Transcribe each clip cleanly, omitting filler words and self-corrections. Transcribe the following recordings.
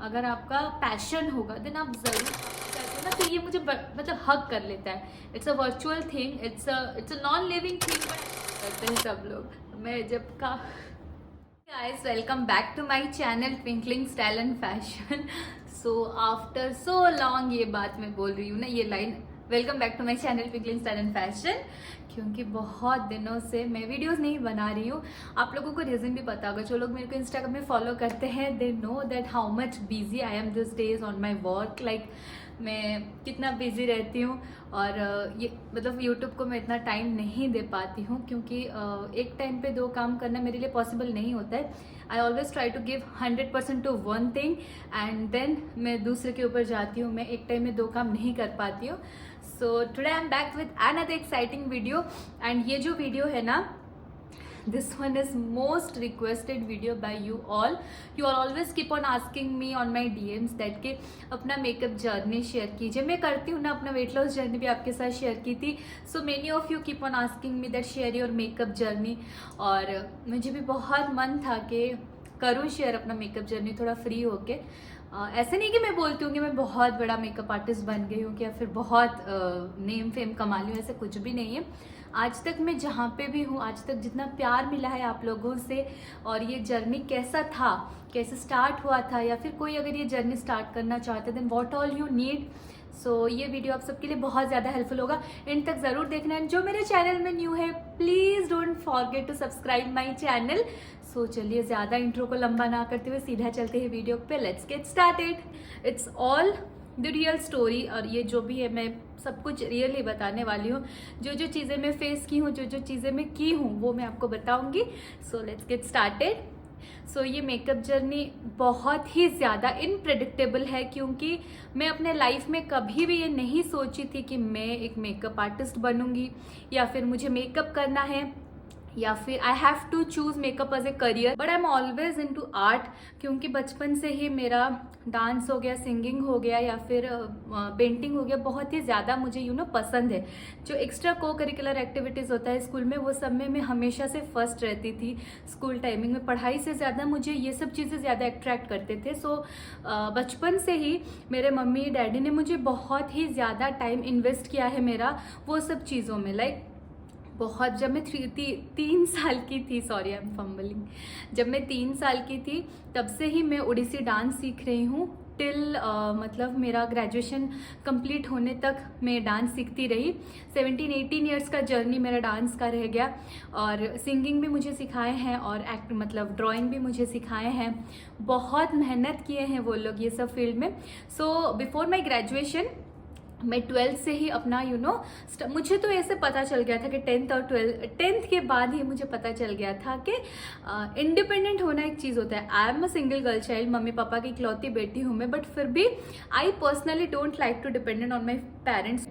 अगर आपका पैशन होगा देन आप ज़रूर करते हो ना। तो ये मुझे मतलब हक कर लेता है। It's a virtual thing, it's a non living thing, but करते हैं सब लोग। मैं जब का guys, welcome back to my channel Twinkling Style and Fashion. So after so long ये बात मैं बोल रही हूँ ना, ये line, welcome back to my channel twinkling style and fashion, क्योंकि बहुत दिनों से मैं वीडियोस नहीं बना रही हूँ। आप लोगों को रीज़न भी पता होगा, जो लोग मेरे को इंस्टाग्राम में फॉलो करते हैं they know that how much busy I am this days on my work. Like मैं कितना बिजी रहती हूँ, और ये मतलब यूट्यूब को मैं इतना टाइम नहीं दे पाती हूँ, क्योंकि एक टाइम पे दो काम करना मेरे लिए पॉसिबल नहीं होता है। I always try to give 100% to one thing and then मैं दूसरे के ऊपर जाती हूँ। मैं एक टाइम में दो काम नहीं कर पाती हूँ। So today I am back with another exciting video, and ये जो वीडियो है ना, this one is most requested video by you all. You all always keep on asking me on my DMs that कि अपना makeup journey share कीजिए। मैं करती हूँ ना, अपना वेट लॉस जर्नी भी आपके साथ शेयर की थी। So many of you keep on asking me that share your makeup journey, और मुझे भी बहुत मन था कि करूँ शेयर अपना मेकअप जर्नी थोड़ा फ्री होके। ऐसे नहीं कि मैं बोलती हूँ कि मैं बहुत बड़ा मेकअप आर्टिस्ट बन गई हूँ, या फिर बहुत नेम फेम कमा ली हूँ, ऐसा कुछ भी नहीं है। आज तक मैं जहाँ पे भी हूँ, आज तक जितना प्यार मिला है आप लोगों से, और ये जर्नी कैसा था, कैसे स्टार्ट हुआ था, या फिर कोई अगर ये जर्नी स्टार्ट करना चाहते then what all you need. So ये वीडियो आप सबके लिए बहुत ज़्यादा हेल्पफुल होगा, एंड तक ज़रूर देखना है। जो मेरे चैनल में न्यू है please don't forget to subscribe my channel. So चलिए ज़्यादा इंट्रो को लंबा ना करते हुए सीधा चलते हैं वीडियो पे। Let's get started. It's all the real story, और ये जो भी है मैं सब कुछ रियल ही बताने वाली हूँ। जो जो चीज़ें मैं फेस की हूँ, जो जो चीज़ें मैं की हूँ, वो मैं आपको बताऊँगी। So let's get started. So ये मेकअप जर्नी बहुत ही ज़्यादा इनप्रेडिक्टेबल है, क्योंकि मैं अपने लाइफ में कभी भी ये नहीं सोची थी कि मैं एक मेकअप आर्टिस्ट बनूंगी, या फिर मुझे मेकअप करना है, या फिर I have to choose makeup as a career. But I am always into art, क्योंकि बचपन से ही मेरा डांस हो गया, सिंगिंग हो गया, या फिर पेंटिंग हो गया, बहुत ही ज़्यादा मुझे पसंद है। जो एक्स्ट्रा को करिकुलर एक्टिविटीज़ होता है स्कूल में, वो सब में मैं हमेशा से फर्स्ट रहती थी। स्कूल टाइमिंग में पढ़ाई से ज़्यादा मुझे ये सब चीज़ें ज़्यादा अट्रैक्ट करते थे। सो बचपन से ही मेरे मम्मी डैडी ने मुझे बहुत ही ज़्यादा टाइम इन्वेस्ट किया है मेरा वो सब चीज़ों में। लाइक बहुत, जब मैं 3 साल की थी, सॉरी आई एम फंबलिंग, जब मैं 3 साल की थी तब से ही मैं ओडिसी डांस सीख रही हूँ टिल मतलब मेरा ग्रेजुएशन कंप्लीट होने तक मैं डांस सीखती रही। 17-18 ईयर्स का जर्नी मेरा डांस का रह गया, और सिंगिंग भी मुझे सिखाए हैं, और एक्ट मतलब ड्राइंग भी मुझे सिखाए हैं। बहुत मेहनत किए हैं वो लोग ये सब फील्ड में। सो बिफोर माई ग्रेजुएशन मैं 12th से ही अपना मुझे तो ऐसे पता चल गया था कि 10th के बाद ही मुझे पता चल गया था कि इंडिपेंडेंट होना एक चीज़ होता है। I am a single girl child, mummy papa की इकलौती बेटी हूँ मैं, बट फिर भी I personally don't like to dependent on my parents.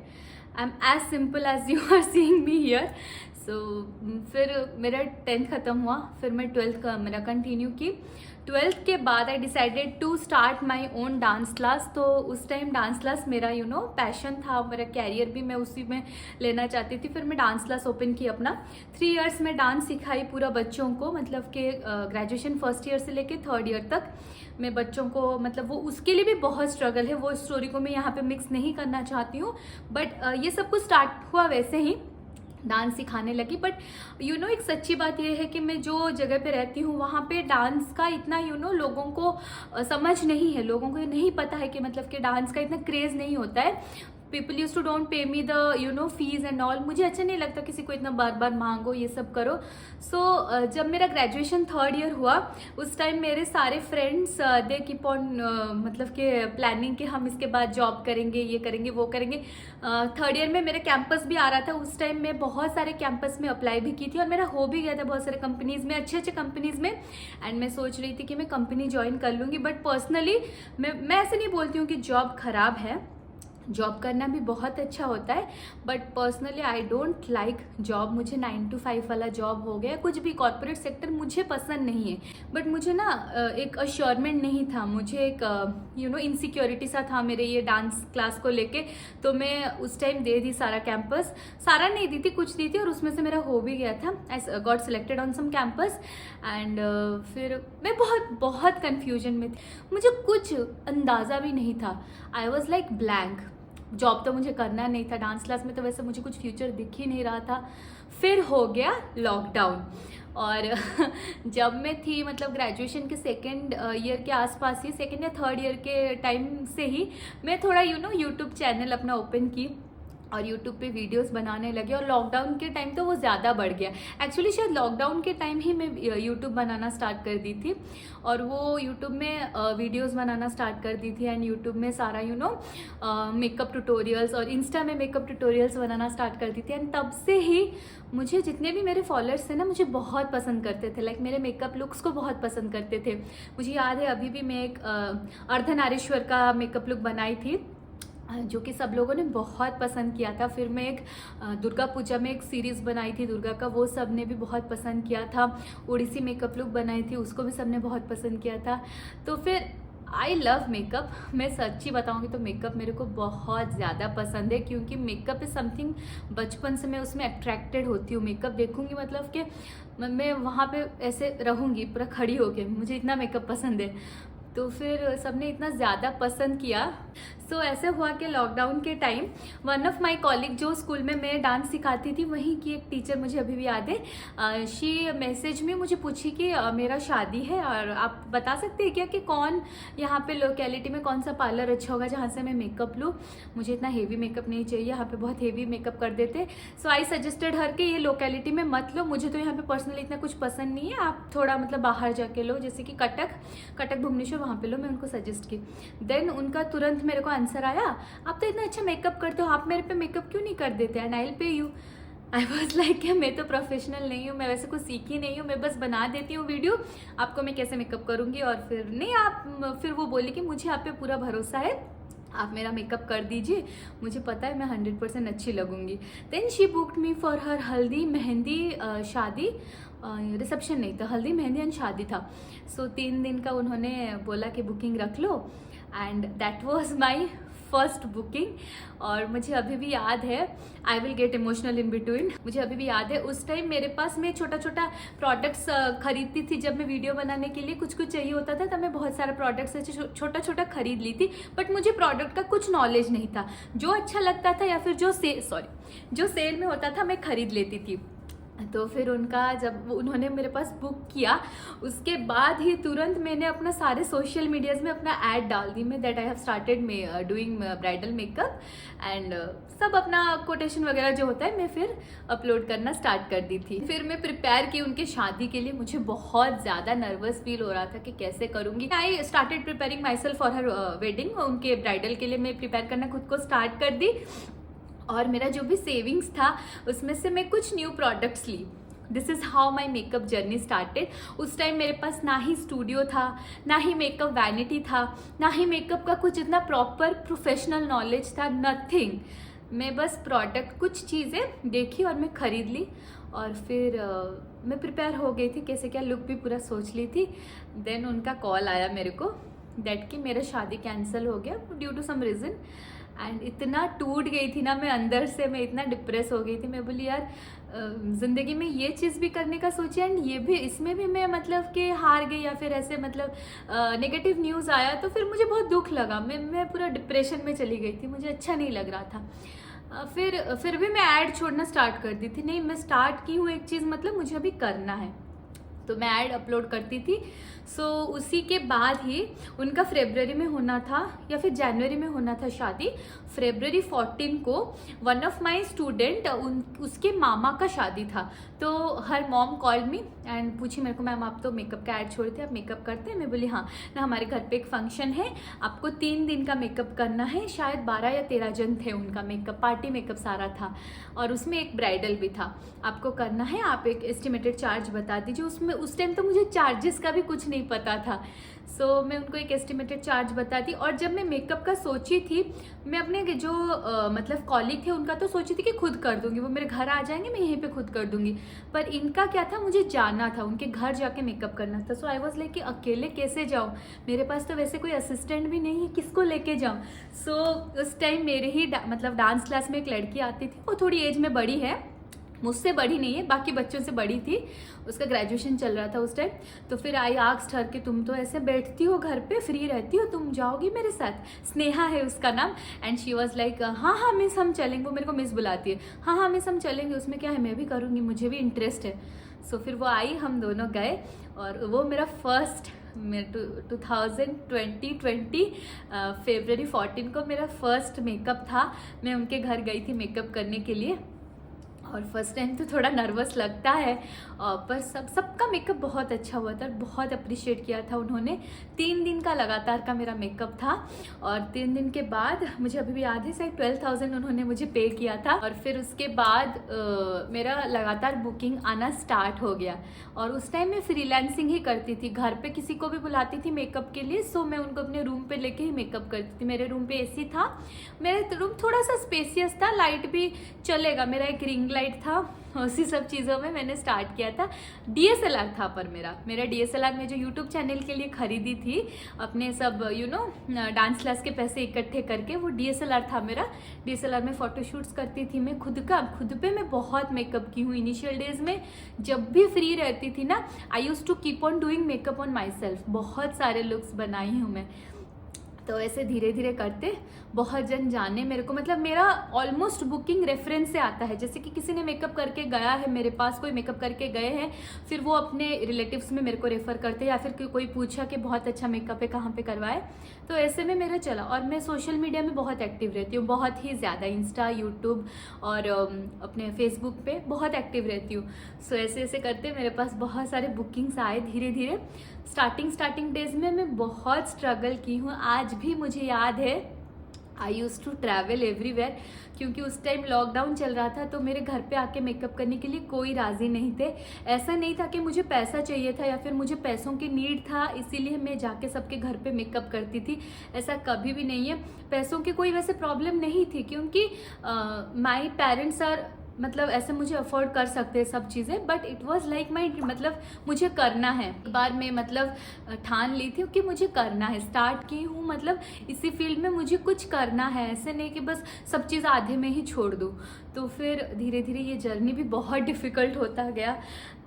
I am as simple as you are seeing me here. So फिर मेरा 10th ख़त्म हुआ, फिर मैं 12th का मेरा कंटिन्यू की। 12th के बाद I decided to start my own dance class. तो उस टाइम डांस क्लास मेरा पैशन था, मेरा कैरियर भी मैं उसी में लेना चाहती थी। फिर मैं डांस क्लास ओपन की अपना। 3 इयर्स में डांस सिखाई पूरा बच्चों को, मतलब कि ग्रेजुएशन फर्स्ट ईयर से लेके 3rd ईयर तक मैं बच्चों को, मतलब वो उसके लिए भी बहुत स्ट्रगल है, वो स्टोरी को मैं यहाँ पे मिक्स नहीं करना चाहती हूँ। बट ये सब कुछ स्टार्ट हुआ वैसे ही, डांस सिखाने लगी। बट एक सच्ची बात यह है कि मैं जो जगह पे रहती हूँ वहाँ पे डांस का इतना लोगों को समझ नहीं है, लोगों को ये नहीं पता है कि मतलब कि डांस का इतना क्रेज़ नहीं होता है। People use to don't pay me the fees and all. मुझे अच्छा नहीं लगता किसी को इतना बार बार मांगो, ये सब करो। सो जब मेरा ग्रेजुएशन 3rd ईयर हुआ, उस टाइम मेरे सारे फ्रेंड्स दे कीप ऑन मतलब कि प्लानिंग कि हम इसके बाद जॉब करेंगे, ये करेंगे, वो करेंगे। 3rd ईयर में मेरे कैंपस भी आ रहा था। उस टाइम मैं बहुत सारे कैंपस में अप्लाई भी की थी, और मेरा हो भी गया था बहुत सारे कंपनीज में, अच्छे अच्छे कंपनीज में। एंड मैं सोच रही थी कि मैं कंपनी ज्वाइन कर लूँगी। बट पर्सनली मैं ऐसे नहीं बोलती हूँ कि जॉब खराब है, जॉब करना भी बहुत अच्छा होता है, but personally I don't like job. मुझे 9 to 5 वाला जॉब हो गया, कुछ भी कॉर्पोरेट सेक्टर मुझे पसंद नहीं है। बट मुझे ना एक अश्योरमेंट नहीं था, मुझे एक इनसिक्योरिटी सा था मेरे ये डांस क्लास को लेके। तो मैं उस टाइम दे दी सारा कैंपस, सारा नहीं दी थी, कुछ दी थी, और उसमें से मेरा हो भी गया था। I got selected on some campus एंड फिर मैं बहुत बहुत कन्फ्यूजन में थी, मुझे कुछ अंदाज़ा भी नहीं था। I was like blank. Job तो मुझे करना नहीं था, डांस क्लास में तो वैसे मुझे कुछ फ्यूचर दिख ही नहीं रहा था। फिर हो गया लॉकडाउन, और जब मैं थी मतलब ग्रेजुएशन के सेकेंड ईयर के आसपास ही, सेकेंड या थर्ड ईयर के टाइम से ही मैं थोड़ा यूट्यूब चैनल अपना ओपन की और यूट्यूब पे वीडियोस बनाने लगे। और लॉकडाउन के टाइम तो वो ज़्यादा बढ़ गया। एक्चुअली शायद लॉकडाउन के टाइम ही मैं यूट्यूब बनाना स्टार्ट कर दी थी, और वो यूट्यूब में वीडियोस बनाना स्टार्ट कर दी थी। एंड यूट्यूब में सारा मेकअप ट्यूटोरियल्स और इंस्टा में मेकअप ट्यूटोरियल्स बनाना स्टार्ट कर दी थी। एंड तब से ही मुझे जितने भी मेरे फॉलोअर्स थे ना, मुझे बहुत पसंद करते थे, लाइक मेरे मेकअप लुक्स को बहुत पसंद करते थे। मुझे याद है अभी भी मैं एक अर्धनारीश्वर का मेकअप लुक बनाई थी, जो कि सब लोगों ने बहुत पसंद किया था। फिर मैं एक दुर्गा पूजा में एक सीरीज़ बनाई थी दुर्गा का, वो सब ने भी बहुत पसंद किया था। ओडिसी मेकअप लुक बनाई थी, उसको भी सब ने बहुत पसंद किया था। तो फिर आई लव मेकअप। मैं सच्ची बताऊंगी तो मेकअप मेरे को बहुत ज़्यादा पसंद है, क्योंकि मेकअप इज़ समथिंग बचपन से मैं उसमें अट्रैक्टेड होती हूँ। मेकअप देखूंगी मतलब कि मैं वहाँ पे ऐसे रहूँगी पूरा खड़ी होके, मुझे इतना मेकअप पसंद है। तो फिर सबने इतना ज़्यादा पसंद किया। सो ऐसे हुआ कि लॉकडाउन के time one of my colleague, जो स्कूल में मैं डांस सिखाती थी, वहीं की एक टीचर, मुझे अभी भी याद है, शी मैसेज में मुझे पूछी कि मेरा शादी है और आप बता सकते हैं क्या कि कौन यहाँ पे लोकेलिटी में कौन सा पार्लर अच्छा होगा जहाँ से मैं मेकअप लूँ। मुझे इतना हेवी मेकअप नहीं चाहिए, यहाँ पे बहुत हेवी मेकअप कर देते। सो आई सजेस्टेड हर कि ये लोकेलिटी में मत लो, मुझे तो यहाँ पे पर्सनली इतना कुछ पसंद नहीं है, आप थोड़ा मतलब बाहर जाके लो, जैसे कि कटक भुवनेश्वर, वहाँ पे लो। मैं उनको सजेस्ट की। देन उनका तुरंत मेरे को आंसर आया, आप तो इतना अच्छा मेकअप करते हो, आप मेरे पे मेकअप क्यों नहीं कर देते, and I will pay you. I was like मैं तो प्रोफेशनल नहीं हूँ, मैं वैसे कुछ सीखी नहीं हूँ, मैं बस बना देती हूँ वीडियो, आपको मैं कैसे मेकअप करूँगी। और फिर नहीं, आप फिर वो बोले कि मुझे आप पे पूरा भरोसा है, आप मेरा मेकअप कर दीजिए, मुझे पता है मैं 100% अच्छी लगूंगी। Then she booked me for her haldi mehndi शादी, रिसेप्शन नहीं था, हल्दी मेहंदी एंड शादी था। सो 3 दिन का उन्होंने बोला कि बुकिंग रख लो, and that was my first booking. और मुझे अभी भी याद है, I will get emotional in between, मुझे अभी भी याद है उस टाइम मेरे पास मैं छोटा छोटा प्रोडक्ट्स खरीदती थी। जब मैं वीडियो बनाने के लिए कुछ कुछ चाहिए होता था तब मैं बहुत सारा प्रोडक्ट्स ऐसे छोटा छोटा खरीद ली थी। बट मुझे प्रोडक्ट का कुछ नॉलेज नहीं था, जो अच्छा लगता था या फिर जो सेल में होता था मैं खरीद लेती थी। तो फिर उनका जब उन्होंने मेरे पास बुक किया, उसके बाद ही तुरंत मैंने अपना सारे सोशल मीडियाज़ में अपना ऐड डाल दी मैं, that I have started doing bridal makeup and सब अपना कोटेशन वगैरह जो होता है मैं फिर अपलोड करना स्टार्ट कर दी थी। फिर मैं प्रिपेयर की उनके शादी के लिए, मुझे बहुत ज़्यादा नर्वस फील हो रहा था कि कैसे करूँगी। I started preparing my self for her wedding, उनके ब्राइडल के लिए मैं प्रिपेयर करना खुद को स्टार्ट कर दी। और मेरा जो भी सेविंग्स था उसमें से मैं कुछ न्यू प्रोडक्ट्स ली। This is how my makeup journey started. उस टाइम मेरे पास ना ही स्टूडियो था, ना ही मेकअप वैनिटी था, ना ही मेकअप का कुछ इतना प्रॉपर प्रोफेशनल नॉलेज था, नथिंग। मैं बस प्रोडक्ट कुछ चीज़ें देखी और मैं ख़रीद ली, और फिर मैं प्रिपेयर हो गई थी, कैसे क्या लुक भी पूरा सोच ली थी। देन उनका कॉल आया मेरे को दैट कि मेरा शादी कैंसिल हो गया due to some reason. And इतना टूट गई थी ना मैं अंदर से, मैं इतना डिप्रेस हो गई थी। मैं बोली यार ज़िंदगी में ये चीज़ भी करने का सोची एंड ये भी, इसमें भी मैं मतलब कि हार गई, या फिर ऐसे मतलब नेगेटिव न्यूज़ आया तो फिर मुझे बहुत दुख लगा। मैं पूरा डिप्रेशन में चली गई थी, मुझे अच्छा नहीं लग रहा था। फिर भी मैं ऐड छोड़ना स्टार्ट कर दी थी। नहीं, मैं स्टार्ट की हूँ एक चीज़, मतलब मुझे अभी करना है, तो मैं ऐड अपलोड करती थी। सो उसी के बाद ही उनका फरवरी में होना था या फिर जनवरी में होना था शादी। फरवरी 14 को वन ऑफ माई स्टूडेंट, उसके मामा का शादी था। तो her mom called me and पूछी मेरे को, मैम आप तो मेकअप का ऐड छोड़ते, आप मेकअप करते हैं? मैं बोली हाँ ना, हमारे घर पे एक फंक्शन है, आपको 3 दिन का मेकअप करना है। शायद 12 या 13 जन थे उनका मेकअप, पार्टी मेकअप सारा था, और उसमें एक ब्राइडल भी था। आपको करना है, आप एक एस्टिमेटेड चार्ज बता दीजिए। उस टाइम तो मुझे चार्जेस का भी कुछ नहीं पता था। सो मैं उनको एक एस्टिमेटेड चार्ज बताती। और जब मैं मेकअप का सोची थी, मैं अपने जो मतलब कॉलीग थे उनका तो सोची थी कि खुद कर दूंगी, वो मेरे घर आ जाएंगे, मैं यहीं पे खुद कर दूंगी। पर इनका क्या था, मुझे जाना था, उनके घर जाके मेकअप करना था। सो आई वॉज लाइक कि अकेले कैसे जाऊँ, मेरे पास तो वैसे कोई असिस्टेंट भी नहीं है, किसको लेके जाऊँ। सो उस टाइम मेरे ही मतलब डांस क्लास में एक लड़की आती थी, वो थोड़ी एज में बड़ी है, मुझसे बड़ी नहीं है, बाकी बच्चों से बड़ी थी, उसका ग्रेजुएशन चल रहा था उस टाइम। तो फिर आई आस्क्ड हर कि तुम तो ऐसे बैठती हो घर पे, फ्री रहती हो, तुम जाओगी मेरे साथ? स्नेहा है उसका नाम। एंड शी वाज लाइक हाँ हाँ मिस हम चलेंगे, वो मेरे को मिस बुलाती है, हाँ हाँ मिस हम चलेंगे, उसमें क्या है, मैं भी करूँगी, मुझे भी इंटरेस्ट है। सो फिर वो आई, हम दोनों गए, और वो मेरा फर्स्ट 2020 February 14 को मेरा फर्स्ट मेकअप था। मैं उनके घर गई थी मेकअप करने के लिए, और फर्स्ट टाइम तो थोड़ा नर्वस लगता है, पर सबका मेकअप बहुत अच्छा हुआ था, बहुत अप्रिशिएट किया था उन्होंने। 3 दिन का लगातार का मेरा मेकअप था, और 3 दिन के बाद मुझे अभी भी याद है शायद 12,000 उन्होंने मुझे पे किया था। और फिर उसके बाद मेरा लगातार बुकिंग आना स्टार्ट हो गया। और उस टाइम मैं फ्रीलांसिंग ही करती थी, घर पे किसी को भी बुलाती थी मेकअप के लिए, सो मैं उनको अपने रूम पे लेके ही मेकअप करती थी। मेरे रूम पे एसी था, मेरा रूम थोड़ा सा स्पेसियस था, लाइट भी चलेगा, मेरा एक रिंग लाइट था, उसी सब चीज़ों में मैंने स्टार्ट किया था। DSLR था, पर मेरा DSLR में जो यूट्यूब चैनल के लिए खरीदी थी अपने सब डांस क्लास के पैसे इकट्ठे करके, वो DSLR था मेरा। DSLR में फ़ोटोशूट्स करती थी मैं खुद पे मैं बहुत मेकअप की हूँ। इनिशियल डेज में जब भी फ्री रहती थी ना, I used to keep on doing makeup on myself. बहुत सारे लुक्स बनाई हूँ मैं। तो ऐसे धीरे धीरे करते बहुत जन जाने मेरे को, मतलब मेरा ऑलमोस्ट बुकिंग रेफरेंस से आता है। जैसे कि किसी ने मेकअप करके गया है मेरे पास, कोई मेकअप करके गए हैं, फिर वो अपने रिलेटिव्स में मेरे को रेफर करते हैं, या फिर कोई पूछा कि बहुत अच्छा मेकअप है, कहाँ पे करवाए। तो ऐसे में मेरा चला। और मैं सोशल मीडिया में बहुत एक्टिव रहती हूँ, बहुत ही ज़्यादा, इंस्टा, यूट्यूब और अपने फेसबुक पे बहुत एक्टिव रहती हूँ। सो ऐसे ऐसे करते मेरे पास बहुत सारे बुकिंग्स आए धीरे धीरे। स्टार्टिंग डेज में मैं बहुत स्ट्रगल की हूँ। आज भी मुझे याद है, आई यूज़ टू ट्रैवल एवरीवेयर, क्योंकि उस टाइम लॉकडाउन चल रहा था, तो मेरे घर पे आके मेकअप करने के लिए कोई राज़ी नहीं थे। ऐसा नहीं था कि मुझे पैसा चाहिए था या फिर मुझे पैसों की नीड था इसीलिए मैं जाके सबके घर पे मेकअप करती थी, ऐसा कभी भी नहीं है। पैसों की कोई वैसे प्रॉब्लम नहीं थी, क्योंकि माई पेरेंट्स आर, मतलब ऐसे मुझे अफोर्ड कर सकते हैं सब चीज़ें, but it was like my, मतलब मुझे करना है। एक बार मैं मतलब ठान ली थी कि मुझे करना है, स्टार्ट की हूँ, मतलब इसी फील्ड में मुझे कुछ करना है, ऐसे नहीं कि बस सब चीज़ आधे में ही छोड़ दूँ। तो फिर धीरे धीरे ये जर्नी भी बहुत डिफ़िकल्ट होता गया।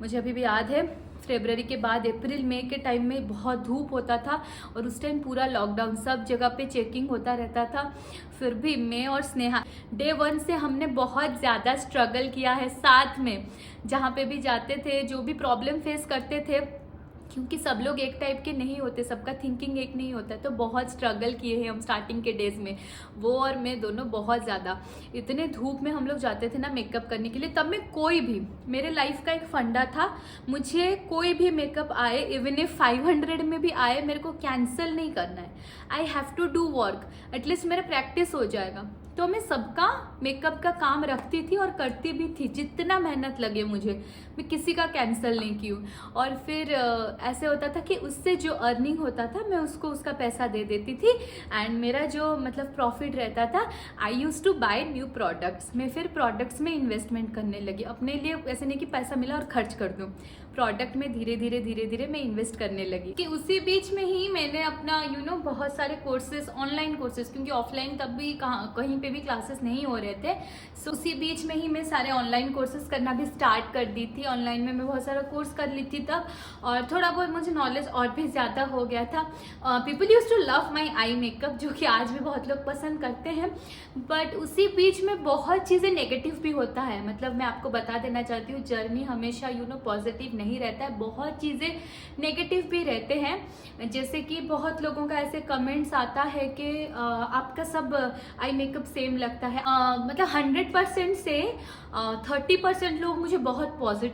मुझे अभी भी याद है, फरवरी के बाद अप्रैल मई के टाइम में बहुत धूप होता था, और उस टाइम पूरा लॉकडाउन, सब जगह पे चेकिंग होता रहता था। फिर भी मैं और स्नेहा डे 1 से हमने बहुत ज़्यादा स्ट्रगल किया है साथ में। जहाँ पे भी जाते थे, जो भी प्रॉब्लम फेस करते थे, क्योंकि सब लोग एक टाइप के नहीं होते, सबका थिंकिंग एक नहीं होता, तो बहुत स्ट्रगल किए हैं हम स्टार्टिंग के डेज में, वो और मैं दोनों बहुत ज़्यादा। इतने धूप में हम लोग जाते थे ना मेकअप करने के लिए। तब मैं कोई भी, मेरे लाइफ का एक फंडा था, मुझे कोई भी मेकअप आए, इवन इफ 500 में भी आए, मेरे को कैंसिल नहीं करना है। I have to do work, at least मेरा प्रैक्टिस हो जाएगा। तो मैं सबका मेकअप का काम रखती थी और करती भी थी, जितना मेहनत लगे मुझे, मैं किसी का कैंसिल नहीं की हूँ। और फिर ऐसे होता था कि उससे जो अर्निंग होता था मैं उसको उसका पैसा दे देती थी, एंड मेरा जो मतलब प्रॉफिट रहता था, I used to buy new products. मैं फिर प्रोडक्ट्स में इन्वेस्टमेंट करने लगी अपने लिए, ऐसे नहीं कि पैसा मिला और खर्च कर दूँ, प्रोडक्ट में धीरे धीरे मैं इन्वेस्ट करने लगी। कि उसी बीच में ही मैंने अपना बहुत सारे कोर्सेज, ऑनलाइन कोर्सेज, क्योंकि ऑफलाइन तब भी कहीं पे भी क्लासेस नहीं हो रहे थे, सो उसी बीच में ही मैं सारे ऑनलाइन कोर्सेज करना भी स्टार्ट कर दी थी। ऑनलाइन में मैं बहुत सारा कोर्स कर ली थी तब, और थोड़ा बहुत मुझे नॉलेज और भी ज़्यादा हो गया था। People use to love my eye makeup, जो कि आज भी बहुत लोग पसंद करते हैं, बट उसी बीच में बहुत चीज़ें नेगेटिव भी होता है। मतलब मैं आपको बता देना चाहती हूँ, जर्नी हमेशा पॉजिटिव नहीं रहता है, बहुत चीज़ें नेगेटिव भी रहते हैं। जैसे कि बहुत लोगों का ऐसे कमेंट्स आता है कि आपका सब आई मेकअप सेम लगता है। मतलब 100% से 30% लोग मुझे बहुत पॉजिटिव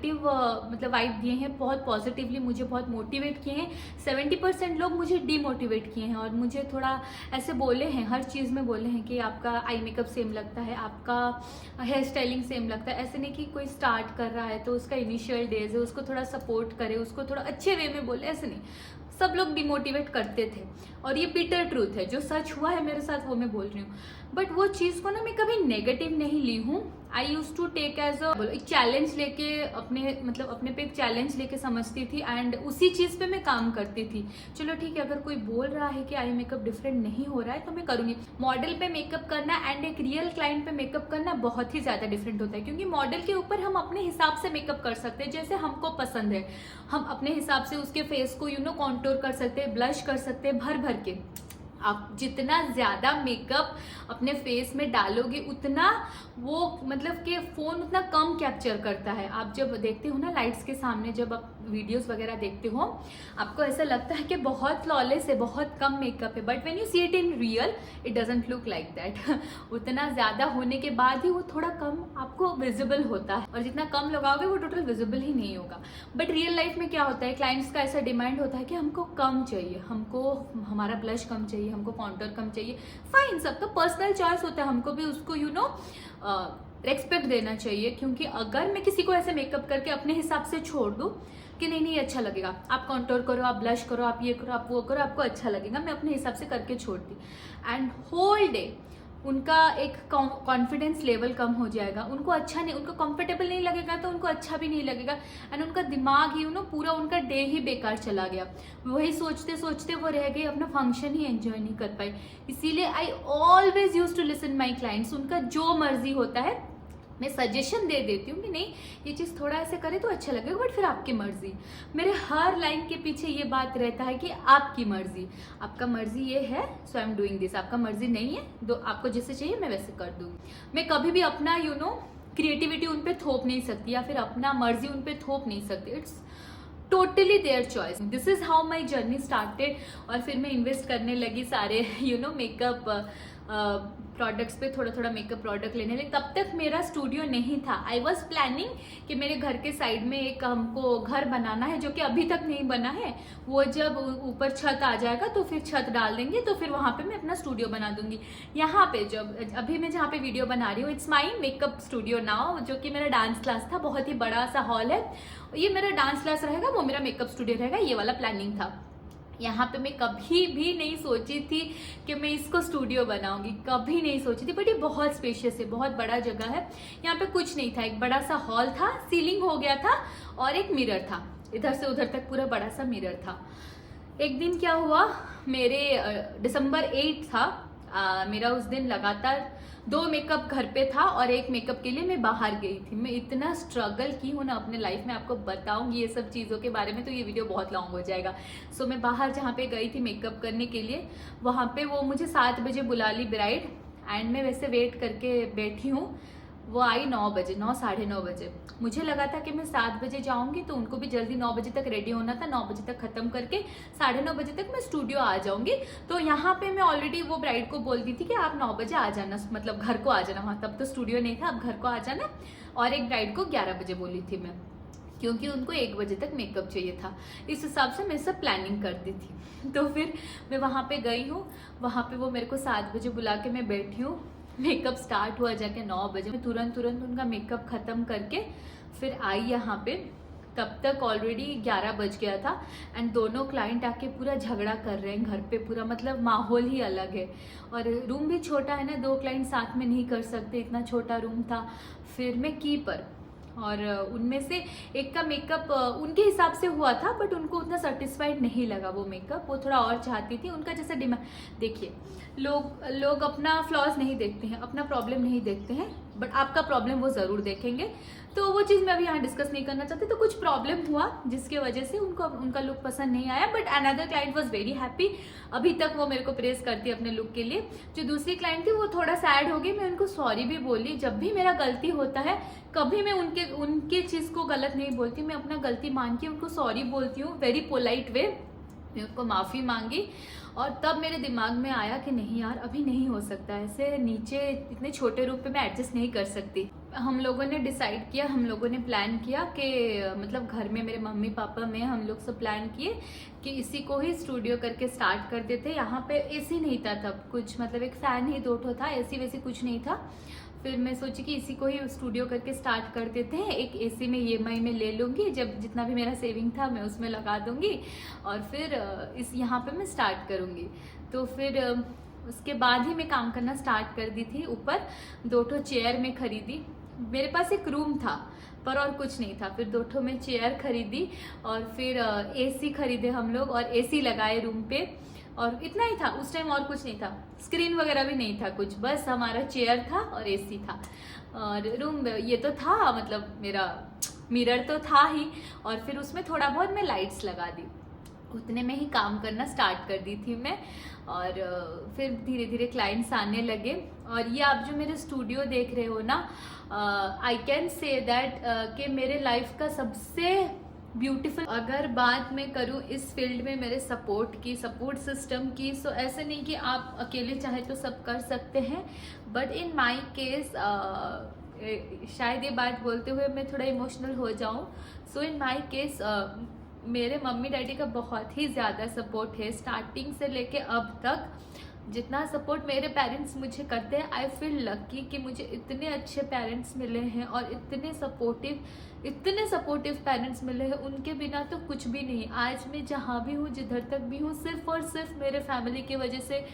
मतलब वाइब दिए हैं, बहुत पॉजिटिवली मुझे बहुत मोटिवेट किए हैं। 70% लोग मुझे डीमोटिवेट किए हैं, और मुझे थोड़ा ऐसे बोले हैं, हर चीज़ में बोले हैं कि आपका आई मेकअप सेम लगता है, आपका हेयर स्टाइलिंग सेम लगता है। ऐसे नहीं कि कोई स्टार्ट कर रहा है तो उसका इनिशियल डेज है, उसको थोड़ा थोड़ा सपोर्ट करे, उसको थोड़ा अच्छे वे में बोले, ऐसे नहीं। सब लोग डिमोटिवेट करते थे और ये बिटर ट्रूथ है, जो सच हुआ है मेरे साथ वो मैं बोल रही हूँ। बट वो चीज़ को ना मैं कभी नेगेटिव नहीं ली हूँ। I used to take as एक चैलेंज लेके, अपने पे एक चैलेंज लेके समझती थी एंड उसी चीज़ पे मैं काम करती थी। चलो ठीक है, अगर कोई बोल रहा है कि आई मेकअप डिफरेंट नहीं हो रहा है तो मैं करूँगी। मॉडल पे मेकअप करना एंड एक रियल क्लाइंट पे मेकअप करना बहुत ही ज़्यादा डिफरेंट होता है, क्योंकि मॉडल के ऊपर हम अपने हिसाब से मेकअप कर सकते हैं जैसे हमको पसंद है। हम अपने हिसाब से उसके फेस को कॉन्टूर कर सकते हैं, ब्लश कर सकते हैं भर भर के। आप जितना ज़्यादा मेकअप अपने फेस में डालोगे उतना वो कि फ़ोन उतना कम कैप्चर करता है। आप जब देखते हो ना लाइट्स के सामने, जब आप वीडियोस वगैरह देखते हो, आपको ऐसा लगता है कि बहुत फ्लॉलेस है, बहुत कम मेकअप है, but when you see it in real it doesn't look like that. उतना ज़्यादा होने के बाद ही वो थोड़ा कम आपको विजिबल होता है, और जितना कम लगाओगे वो टोटल विजिबल ही नहीं होगा। बट रियल लाइफ में क्या होता है, क्लाइंट्स का ऐसा डिमांड होता है कि हमको कम चाहिए, हमको हमारा ब्लश कम चाहिए, हमको कॉन्टूर कम चाहिए। फाइन, सबका पर्सनल चॉइस होता है, हमको भी उसको रेस्पेक्ट देना चाहिए। क्योंकि अगर मैं किसी को ऐसे मेकअप करके अपने हिसाब से छोड़ दूँ कि नहीं अच्छा लगेगा, आप कॉन्टूर करो, आप ब्लश करो, आप ये करो, आप वो करो, आपको अच्छा लगेगा, मैं अपने हिसाब से करके छोड़ती एंड होल डे उनका एक कॉन्फिडेंस लेवल कम हो जाएगा। उनको अच्छा नहीं, उनको कंफर्टेबल नहीं लगेगा तो उनको अच्छा भी नहीं लगेगा एंड उनका दिमाग ही पूरा उनका डे ही बेकार चला गया। वही सोचते सोचते वो रह गई, अपना फंक्शन ही एंजॉय नहीं कर पाई। इसीलिए I always use to listen my clients. उनका जो मर्जी होता है मैं सजेशन दे देती हूँ कि नहीं ये चीज़ थोड़ा ऐसे करे तो अच्छा लगेगा, बट फिर आपकी मर्जी। मेरे हर लाइन के पीछे ये बात रहता है कि आपकी मर्जी, आपका मर्जी ये है सो आई एम डूइंग दिस, आपका मर्जी नहीं है तो आपको जैसे चाहिए मैं वैसे कर दूँगी। मैं कभी भी अपना क्रिएटिविटी उन पर थोप नहीं सकती या फिर अपना मर्जी उन पर थोप नहीं सकती। It's totally their choice. This is how my journey started. और फिर मैं इन्वेस्ट करने लगी सारे मेकअप प्रोडक्ट्स पे, थोड़ा थोड़ा मेकअप प्रोडक्ट लेने लगी। तब तक मेरा स्टूडियो नहीं था। आई वॉज प्लानिंग कि मेरे घर के साइड में एक हमको घर बनाना है, जो कि अभी तक नहीं बना है। वो जब ऊपर छत आ जाएगा तो फिर छत डाल देंगे, तो फिर वहाँ पे मैं अपना स्टूडियो बना दूंगी। यहाँ पे जब अभी मैं जहाँ पे वीडियो बना रही हूँ, it's my makeup studio now, जो कि मेरा डांस क्लास था। बहुत ही बड़ा सा हॉल है, ये मेरा डांस क्लास रहेगा, वो मेरा मेकअप स्टूडियो रहेगा, ये वाला प्लानिंग था। यहाँ पे मैं कभी भी नहीं सोची थी कि मैं इसको स्टूडियो बनाऊंगी, कभी नहीं सोची थी। बट ये बहुत स्पेशियस है, बहुत बड़ा जगह है। यहाँ पे कुछ नहीं था, एक बड़ा सा हॉल था, सीलिंग हो गया था और एक मिरर था, इधर से उधर तक पूरा बड़ा सा मिरर था। एक दिन क्या हुआ, मेरे दिसंबर 8 था, मेरा उस दिन लगातार 2 मेकअप घर पे था और एक मेकअप के लिए मैं बाहर गई थी। मैं इतना स्ट्रगल की हूँ ना अपने लाइफ में, आपको बताऊंगी ये सब चीज़ों के बारे में तो ये वीडियो बहुत लॉन्ग हो जाएगा। सो मैं बाहर जहाँ पे गई थी मेकअप करने के लिए, वहाँ पे वो मुझे 7 बजे बुला ली ब्राइड एंड मैं वैसे वेट करके बैठी हूँ। वो आई 9 बजे, 9 साढ़े 9 बजे। मुझे लगा था कि मैं 7 बजे जाऊंगी तो उनको भी जल्दी 9 बजे तक रेडी होना था, 9 बजे तक खत्म करके 9:30 बजे तक मैं स्टूडियो आ जाऊंगी। तो यहाँ पे मैं ऑलरेडी वो ब्राइड को बोलती थी कि आप 9 बजे आ जाना, मतलब घर को आ जाना। वहाँ तब तो स्टूडियो नहीं था, अब घर को आ जाना। और एक ब्राइड को 11 बजे बोली थी मैं, क्योंकि उनको 1 बजे तक मेकअप चाहिए था। इस हिसाब से मैं सब प्लानिंग करती थी। तो फिर मैं वहाँ पे गई हूँ, वहाँ पे वो मेरे को 7 बजे बुला के मैं बैठी हूँ। मेकअप स्टार्ट हुआ जाके 9 बजे। मैं तुरंत उनका मेकअप ख़त्म करके फिर आई यहाँ पे। तब तक ऑलरेडी 11 बज गया था एंड दोनों क्लाइंट आके पूरा झगड़ा कर रहे हैं घर पे, पूरा मतलब माहौल ही अलग है। और रूम भी छोटा है ना, 2 क्लाइंट साथ में नहीं कर सकते, इतना छोटा रूम था। फिर मैं कीपर, और उनमें से एक का मेकअप उनके हिसाब से हुआ था बट उनको उतना सेटिस्फाइड नहीं लगा वो मेकअप, वो थोड़ा और चाहती थी उनका जैसा डिमांड। देखिए, लोग अपना फ्लॉज नहीं देखते हैं, अपना प्रॉब्लम नहीं देखते हैं, बट आपका प्रॉब्लम वो ज़रूर देखेंगे। तो वो चीज़ मैं अभी यहाँ डिस्कस नहीं करना चाहती। तो कुछ प्रॉब्लम हुआ जिसके वजह से उनका लुक पसंद नहीं आया, but another client was very happy. अभी तक वो मेरे को प्रेस करती है अपने लुक के लिए। जो दूसरी क्लाइंट थी वो थोड़ा सैड हो गई, मैं उनको सॉरी भी बोली। जब भी मेरा गलती होता है कभी मैं उनके चीज़ को गलत नहीं बोलती, मैं अपना गलती मान के उनको सॉरी बोलती हूँ, वेरी पोलाइट वे। मैं उनको माफ़ी मांगी और तब मेरे दिमाग में आया कि नहीं यार, अभी नहीं हो सकता ऐसे, नीचे इतने छोटे रूप पे मैं एडजस्ट नहीं कर सकती। हम लोगों ने डिसाइड किया, हम लोगों ने प्लान किया कि मतलब घर में मेरे मम्मी पापा में हम लोग सब प्लान किए कि इसी को ही स्टूडियो करके स्टार्ट करते थे। यहाँ पे एसी नहीं था तब कुछ, मतलब एक फ़ैन ही 2 ठो था, एसी वैसी कुछ नहीं था। फिर मैं सोची कि इसी को ही स्टूडियो करके स्टार्ट कर देते हैं। एक एसी में EMI में ले लूँगी, जब जितना भी मेरा सेविंग था मैं उसमें लगा दूँगी और फिर इस यहाँ पे मैं स्टार्ट करूँगी। तो फिर उसके बाद ही मैं काम करना स्टार्ट कर दी थी। ऊपर 2 चेयर में खरीदी, मेरे पास एक रूम था पर और कुछ नहीं था। फिर 2 में चेयर खरीदी और फिर एसी खरीदे हम लोग और एसी लगाए रूम पे, और इतना ही था उस टाइम, और कुछ नहीं था, स्क्रीन वगैरह भी नहीं था कुछ, बस हमारा चेयर था और एसी था और रूम ये तो था, मतलब मेरा मिरर तो था ही, और फिर उसमें थोड़ा बहुत मैं लाइट्स लगा दी। उतने में ही काम करना स्टार्ट कर दी थी मैं, और फिर धीरे धीरे क्लाइंट्स आने लगे। और ये आप जो मेरे स्टूडियो देख रहे हो ना, आई कैन से दैट कि मेरे लाइफ का सबसे ब्यूटीफुल, अगर बात मैं करूँ इस फील्ड में मेरे सपोर्ट की, सपोर्ट सिस्टम की, सो ऐसे नहीं कि आप अकेले चाहे तो सब कर सकते हैं, बट इन माई केस शायद ये बात बोलते हुए मैं थोड़ा इमोशनल हो जाऊँ। सो इन माई केस मेरे मम्मी डैडी का बहुत ही ज़्यादा सपोर्ट है, स्टार्टिंग से लेके अब तक। जितना सपोर्ट मेरे पेरेंट्स मुझे करते हैं, आई फील लकी कि मुझे इतने अच्छे पेरेंट्स मिले हैं और इतने सपोर्टिव पेरेंट्स मिले हैं। उनके बिना तो कुछ भी नहीं। आज मैं जहाँ भी हूँ, जिधर तक भी हूँ, सिर्फ और सिर्फ मेरे फैमिली की वजह से,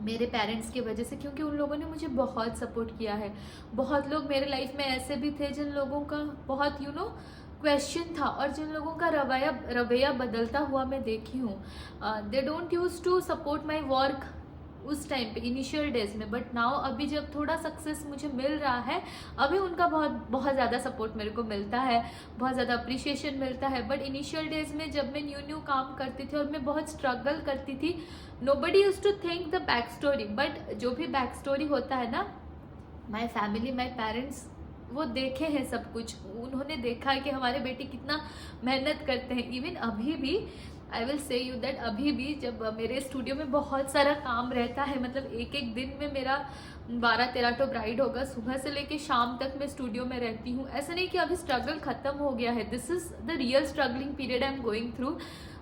मेरे पेरेंट्स की वजह से, क्योंकि उन लोगों ने मुझे बहुत सपोर्ट किया है। बहुत लोग मेरे लाइफ में ऐसे भी थे जिन लोगों का बहुत क्वेश्चन था, और जिन लोगों का रवैया बदलता हुआ मैं देखी हूँ। They don't use to support my work उस टाइम पे, इनिशियल डेज में, बट नाउ अभी जब थोड़ा सक्सेस मुझे मिल रहा है, अभी उनका बहुत ज़्यादा सपोर्ट मेरे को मिलता है, बहुत ज़्यादा अप्रिशिएशन मिलता है। बट इनिशियल डेज में जब मैं न्यू काम करती थी और मैं बहुत स्ट्रगल करती थी, nobody use to think the back story, but जो भी बैक स्टोरी होता है ना, माई फैमिली, माई पेरेंट्स, वो देखे हैं सब कुछ। उन्होंने देखा है कि हमारे बेटे कितना मेहनत करते हैं। इवन अभी भी I will say you that, अभी भी जब मेरे स्टूडियो में बहुत सारा काम रहता है, मतलब एक दिन में मेरा 12-13 तो ब्राइड होगा, सुबह से लेके शाम तक मैं स्टूडियो में रहती हूँ। ऐसा नहीं कि अभी स्ट्रगल खत्म हो गया है, this is the real struggling period I am going through.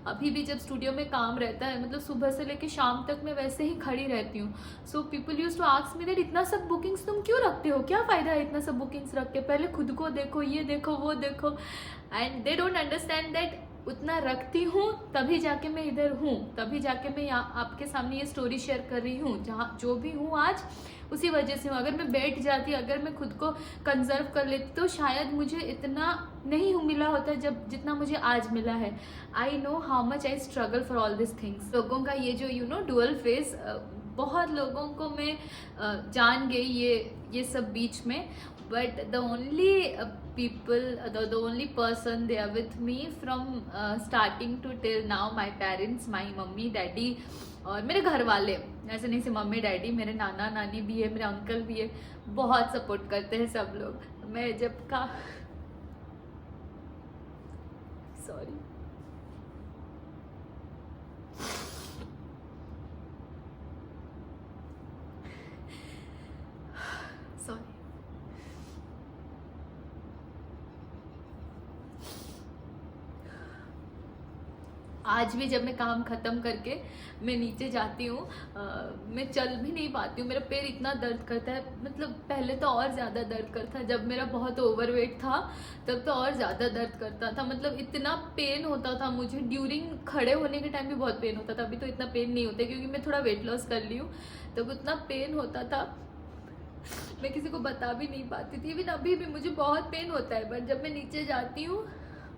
अभी भी जब स्टूडियो में काम रहता है, मतलब सुबह से लेके शाम तक मैं वैसे ही खड़ी रहती हूँ। So people use to ask me that इतना सब बुकिंग्स तुम क्यों रखते हो, क्या फ़ायदा है इतना सब बुकिंग्स रख के, पहले खुद को देखो, ये देखो वो देखो। And they don't understand that उतना रखती हूँ तभी जाके मैं इधर हूँ, तभी जाके मैं यहाँ आपके सामने ये स्टोरी शेयर कर रही हूँ। जहाँ जो भी हूँ आज, उसी वजह से हूँ। अगर मैं बैठ जाती, अगर मैं खुद को कंजर्व कर लेती, तो शायद मुझे इतना नहीं मिला होता जब जितना मुझे आज मिला है। I know how much I struggle for all this things. लोगों का ये जो डुअल फेस, बहुत लोगों को मैं जान गई ये सब बीच में, but the only the only person they are with me from starting to till now, my parents, my mummy daddy और मेरे घर वाले। ऐसे नहीं, से मम्मी डैडी, मेरे नाना नानी भी है, मेरे अंकल भी है, बहुत सपोर्ट करते हैं सब लोग। मैं जब का सॉरी आज भी जब मैं काम ख़त्म करके मैं नीचे जाती हूँ, मैं चल भी नहीं पाती हूँ, मेरा पैर इतना दर्द करता है। मतलब पहले तो और ज़्यादा दर्द करता, जब मेरा बहुत ओवरवेट था तब तो और ज़्यादा दर्द करता था। मतलब इतना पेन होता था मुझे, ड्यूरिंग खड़े होने के टाइम भी बहुत पेन होता था। अभी तो इतना पेन नहीं होता क्योंकि मैं थोड़ा वेट लॉस कर ली हूँ, तब उतना पेन होता था मैं किसी को बता भी नहीं पाती थी। इवन अभी भी मुझे बहुत पेन होता है, बट जब मैं नीचे जाती हूँ,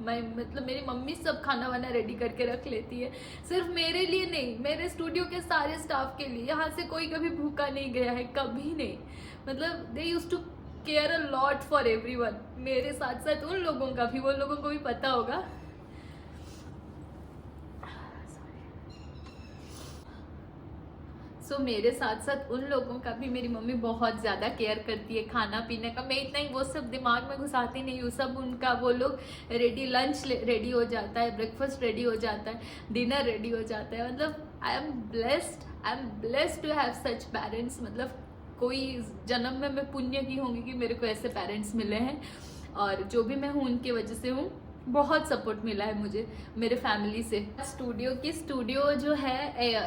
मतलब मेरी मम्मी सब खाना वाना रेडी करके रख लेती है, सिर्फ मेरे लिए नहीं, मेरे स्टूडियो के सारे स्टाफ के लिए। यहाँ से कोई कभी भूखा नहीं गया है, कभी नहीं। मतलब they used to care a lot for everyone. मेरे साथ साथ उन लोगों का भी, वो लोगों को भी पता होगा। सो मेरे साथ साथ उन लोगों का भी मेरी मम्मी बहुत ज़्यादा केयर करती है, खाना पीने का। मैं इतना ही वो सब दिमाग में घुसाती नहीं हूँ, सब उनका, वो लोग रेडी, लंच रेडी हो जाता है, ब्रेकफास्ट रेडी हो जाता है, डिनर रेडी हो जाता है। मतलब I am blessed to have such parents. मतलब कोई जन्म में मैं पुण्य की होंगी कि मेरे को ऐसे पेरेंट्स मिले हैं, और जो भी मैं हूँ उनकी वजह से हूँ। बहुत सपोर्ट मिला है मुझे मेरे फैमिली से। स्टूडियो जो है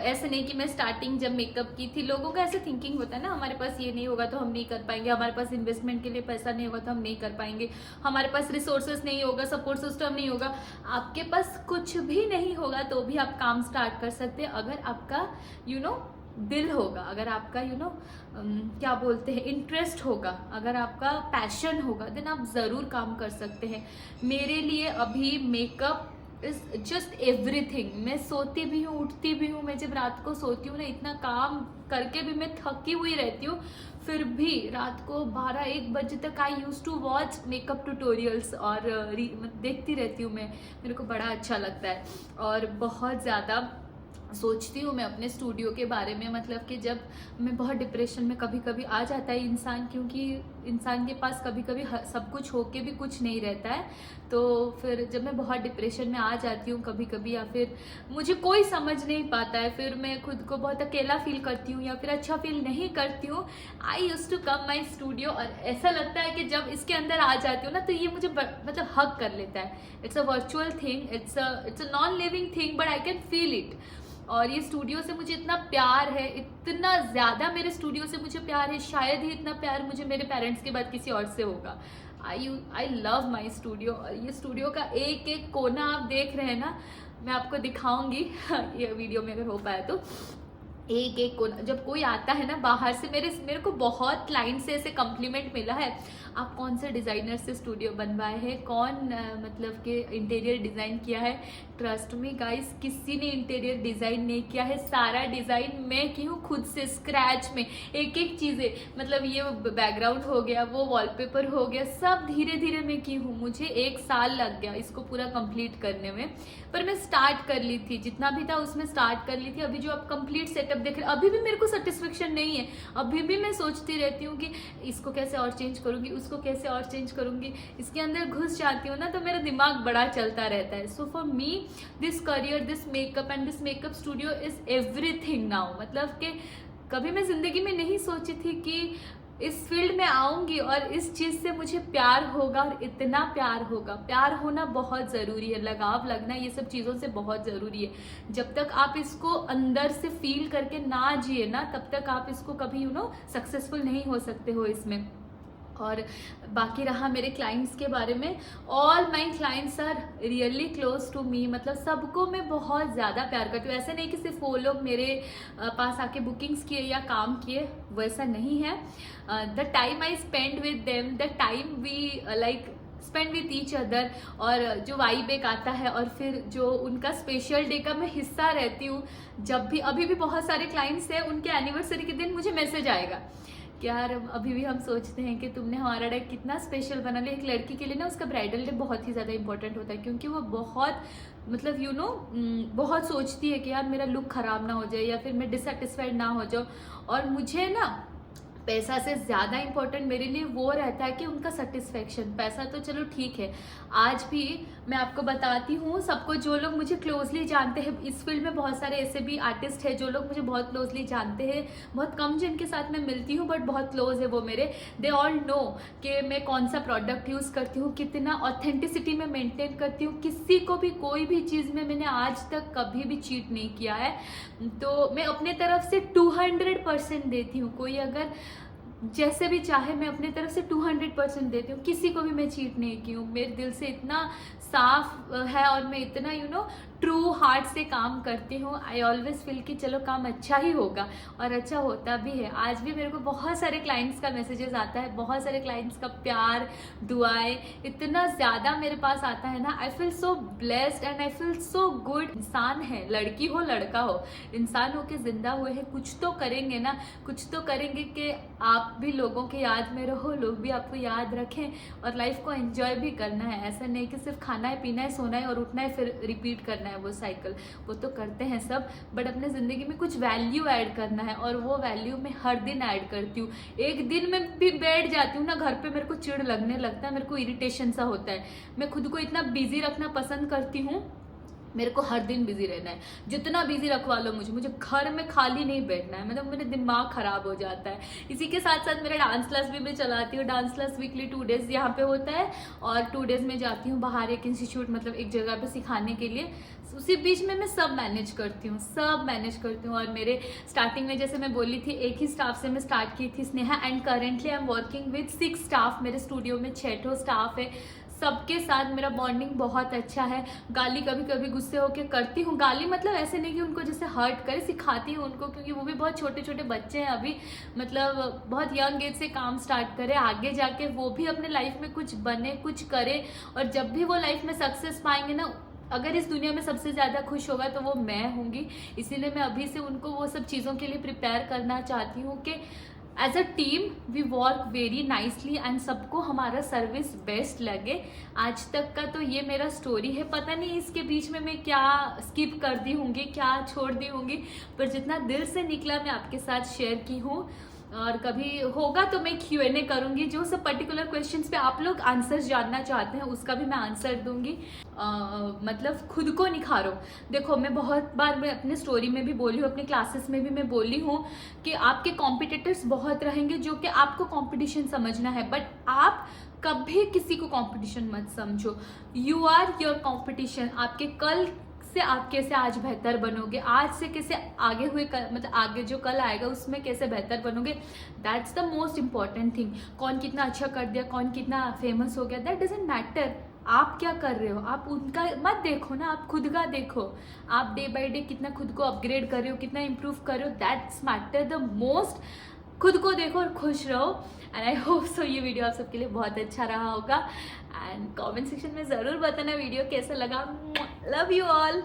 ऐसे नहीं कि मैं स्टार्टिंग जब मेकअप की थी, लोगों का ऐसे थिंकिंग होता है ना, हमारे पास ये नहीं होगा तो हम नहीं कर पाएंगे, हमारे पास इन्वेस्टमेंट के लिए पैसा नहीं होगा तो हम नहीं कर पाएंगे, हमारे पास रिसोर्सेज नहीं होगा, सपोर्ट सिस्टम नहीं होगा। आपके पास कुछ भी नहीं होगा तो भी आप काम स्टार्ट कर सकते हैं, अगर आपका दिल होगा, अगर आपका क्या बोलते हैं, इंटरेस्ट होगा, अगर आपका पैशन होगा, देन आप ज़रूर काम कर सकते हैं। मेरे लिए अभी मेकअप इज़ जस्ट एवरीथिंग। मैं सोती भी हूँ, उठती भी हूँ, मैं जब रात को सोती हूँ ना, इतना काम करके भी मैं थकी हुई रहती हूँ, फिर भी रात को 12-1 बजे तक I used to watch makeup tutorials और देखती रहती हूँ मैं। मेरे को बड़ा अच्छा लगता है और बहुत ज़्यादा सोचती हूँ मैं अपने स्टूडियो के बारे में। मतलब कि जब मैं बहुत डिप्रेशन में कभी कभी आ जाता है इंसान, क्योंकि इंसान के पास कभी कभी सब कुछ होके भी कुछ नहीं रहता है, तो फिर जब मैं बहुत डिप्रेशन में आ जाती हूँ कभी कभी, या फिर मुझे कोई समझ नहीं पाता है, फिर मैं खुद को बहुत अकेला फील करती हूँ या फिर अच्छा फील नहीं करती हूँ, I used to come my studio. और ऐसा लगता है कि जब इसके अंदर आ जाती हूँ ना, तो ये मुझे मतलब हग कर लेता है। It's a virtual thing, it's a non living thing, but I can feel it. और ये स्टूडियो से मुझे इतना प्यार है, इतना ज़्यादा मेरे स्टूडियो से मुझे प्यार है, शायद ही इतना प्यार मुझे मेरे पेरेंट्स के बाद किसी और से होगा। I love my studio. और ये स्टूडियो का एक एक कोना आप देख रहे हैं ना, मैं आपको दिखाऊंगी ये वीडियो में अगर हो पाया तो। एक एक कोना, जब कोई आता है ना बाहर से, मेरे को बहुत क्लाइंट से ऐसे कम्प्लीमेंट मिला है, आप कौन से डिज़ाइनर से स्टूडियो बनवाए हैं, कौन मतलब कि इंटीरियर डिज़ाइन किया है। ट्रस्ट मी गाइस, किसी ने इंटीरियर डिज़ाइन नहीं किया है, सारा डिज़ाइन मैं की हूँ खुद से, स्क्रैच में एक एक चीज़ें, मतलब ये बैकग्राउंड हो गया, वो वॉलपेपर हो गया, सब धीरे धीरे मैं की हूँ। मुझे 1 साल लग गया इसको पूरा कंप्लीट करने में, पर मैं स्टार्ट कर ली थी, जितना भी था उसमें स्टार्ट कर ली थी। अभी जो आप कंप्लीट सेटअप देख रहे, अभी भी मेरे को सेटिस्फेक्शन नहीं है, अभी भी मैं सोचती रहती हूँ कि इसको कैसे और चेंज करूँगी, उसको कैसे और चेंज करूँगी। इसके अंदर घुस जाती हूँ ना, तो मेरा दिमाग बड़ा चलता रहता है। So for me this career, this makeup and this makeup studio is everything now. मतलब कि कभी मैं जिंदगी में नहीं सोची थी कि इस फील्ड में आऊंगी और इस चीज़ से मुझे प्यार होगा, और इतना प्यार होगा। प्यार होना बहुत ज़रूरी है, लगाव लगना ये सब चीज़ों से बहुत ज़रूरी है। जब तक आप इसको अंदर से फील करके ना जिए ना, तब तक आप इसको कभी सक्सेसफुल नहीं हो सकते हो इसमें। और बाकी रहा मेरे क्लाइंट्स के बारे में, all my clients are really close to me. मतलब सबको मैं बहुत ज़्यादा प्यार करती हूँ। ऐसे नहीं कि सिर्फ वो लोग मेरे पास आके बुकिंग्स किए या काम किए, वैसा नहीं है। The time I spend with them, the time we like spend with each other, और जो वाइब एक आता है, और फिर जो उनका स्पेशल डे का मैं हिस्सा रहती हूँ। जब भी, अभी भी बहुत सारे क्लाइंट्स हैं, उनके एनिवर्सरी के दिन मुझे मैसेज आएगा कि यार अभी भी हम सोचते हैं कि तुमने हमारा डे कितना स्पेशल बना लिया। एक लड़की के लिए ना उसका ब्राइडल डे बहुत ही ज़्यादा इंपॉर्टेंट होता है, क्योंकि वो बहुत मतलब बहुत सोचती है कि यार मेरा लुक ख़राब ना हो जाए या फिर मैं डिससेटिस्फाइड ना हो जाऊँ। और मुझे ना पैसा से ज़्यादा इम्पोर्टेंट मेरे लिए वो रहता है कि उनका सेटिस्फेक्शन। पैसा तो चलो ठीक है, आज भी मैं आपको बताती हूँ, सबको, जो लोग मुझे क्लोजली जानते हैं, इस फील्ड में बहुत सारे ऐसे भी आर्टिस्ट हैं जो लोग मुझे बहुत क्लोजली जानते हैं, बहुत कम जिनके साथ मैं मिलती हूँ, बट बहुत क्लोज है वो मेरे। दे ऑल नो कि मैं कौन सा प्रोडक्ट यूज़ करती हूँ, कितना ऑथेंटिसिटी में मेंटेन करती हूँ। किसी को भी कोई भी चीज़ में मैंने आज तक कभी भी चीट नहीं किया है। तो मैं अपने तरफ से 200% देती हूँ। कोई अगर जैसे भी चाहे, मैं अपने तरफ से 200% देती हूँ। किसी को भी मैं चीट नहीं की हूँ। मेरे दिल से इतना साफ है और मैं इतना ट्रू हार्ट से काम करती हूँ। आई ऑलवेज फील कि चलो काम अच्छा ही होगा, और अच्छा होता भी है। आज भी मेरे को बहुत सारे क्लाइंट्स का मैसेजेस आता है, बहुत सारे क्लाइंट्स का प्यार, दुआएं इतना ज़्यादा मेरे पास आता है ना। I feel so blessed and I feel so good. इंसान है, लड़की हो लड़का हो, इंसान हो के जिंदा हुए हैं, कुछ तो करेंगे ना, कुछ तो करेंगे कि आप भी लोगों के याद में रहो, लोग भी आपको याद रखें, और लाइफ को एंजॉय भी करना है। ऐसा नहीं कि सिर्फ खाना है, पीना है, सोना है और उठना है, फिर रिपीट करना है वो साइकिल। वो तो करते हैं सब, बट अपने ज़िंदगी में कुछ वैल्यू ऐड करना है, और वो वैल्यू मैं हर दिन ऐड करती हूँ। एक दिन में भी बैठ जाती हूँ ना घर पे, मेरे को चिढ़ लगने लगता है, मेरे को इरिटेशन सा होता है। मैं खुद को इतना बिजी रखना पसंद करती हूँ मेरे को हर दिन बिजी रहना है, जितना बिजी रखवा लो मुझे घर में खाली नहीं बैठना है, मतलब मेरा दिमाग खराब हो जाता है। इसी के साथ साथ मेरा डांस क्लास भी मैं चलाती हूँ। डांस क्लास वीकली 2 डेज यहाँ पे होता है और 2 डेज में जाती हूँ बाहर एक इंस्टीट्यूट, मतलब एक जगह पे सिखाने के लिए। उसी बीच में मैं सब मैनेज करती हूँ। और मेरे स्टार्टिंग में जैसे मैं बोली थी, एक ही स्टाफ से मैं स्टार्ट की थी, Sneha, and currently I am working with 6 staff. मेरे स्टूडियो में 6 स्टाफ है, सबके साथ मेरा बॉन्डिंग बहुत अच्छा है। गाली कभी कभी गुस्से होके करती हूँ, गाली मतलब ऐसे नहीं कि उनको जैसे हर्ट करे, सिखाती हूँ उनको, क्योंकि वो भी बहुत छोटे छोटे बच्चे हैं अभी, मतलब बहुत यंग एज से काम स्टार्ट करे, आगे जाके वो भी अपने लाइफ में कुछ बने, कुछ करे। और जब भी वो लाइफ में सक्सेस पाएंगे ना, अगर इस दुनिया में सबसे ज़्यादा खुश होगा तो वो मैं होंगी। इसीलिए मैं अभी से उनको वो सब चीज़ों के लिए प्रिपेयर करना चाहती हूँ कि as a team we work very nicely and सबको हमारा सर्विस बेस्ट लगे। आज तक का तो ये मेरा स्टोरी है, पता नहीं इसके बीच में मैं क्या स्किप कर दी होंगी, क्या छोड़ दी होंगी, पर जितना दिल से निकला मैं आपके साथ शेयर की हूँ। और कभी होगा तो मैं Q&A करूंगी, जो सब पर्टिकुलर क्वेश्चंस पे आप लोग आंसर्स जानना चाहते हैं उसका भी मैं आंसर दूंगी। मतलब खुद को निखारो। देखो मैं बहुत बार मैं अपने स्टोरी में भी बोली हूँ, अपने क्लासेस में भी मैं बोली हूँ कि आपके कॉम्पिटिटर्स बहुत रहेंगे जो कि आपको कॉम्पिटिशन समझना है, बट आप कभी किसी को कॉम्पिटिशन मत समझो। You are your competition. आपके कल से आप कैसे आज बेहतर बनोगे, आज से कैसे आगे हुए मतलब आगे जो कल आएगा उसमें कैसे बेहतर बनोगे, that's the most important thing. कौन कितना अच्छा कर दिया, कौन कितना फेमस हो गया, दैट डजंट मैटर। आप क्या कर रहे हो, आप उनका मत देखो ना, आप खुद का देखो। आप डे बाय डे कितना खुद को अपग्रेड कर रहे हो, कितना इम्प्रूव कर रहे हो, दैट्स मैटर द मोस्ट। खुद को देखो और खुश रहो। एंड आई होप सो ये वीडियो आप सबके लिए बहुत अच्छा रहा होगा। एंड कमेंट सेक्शन में ज़रूर बताना वीडियो कैसा लगा। Love you all.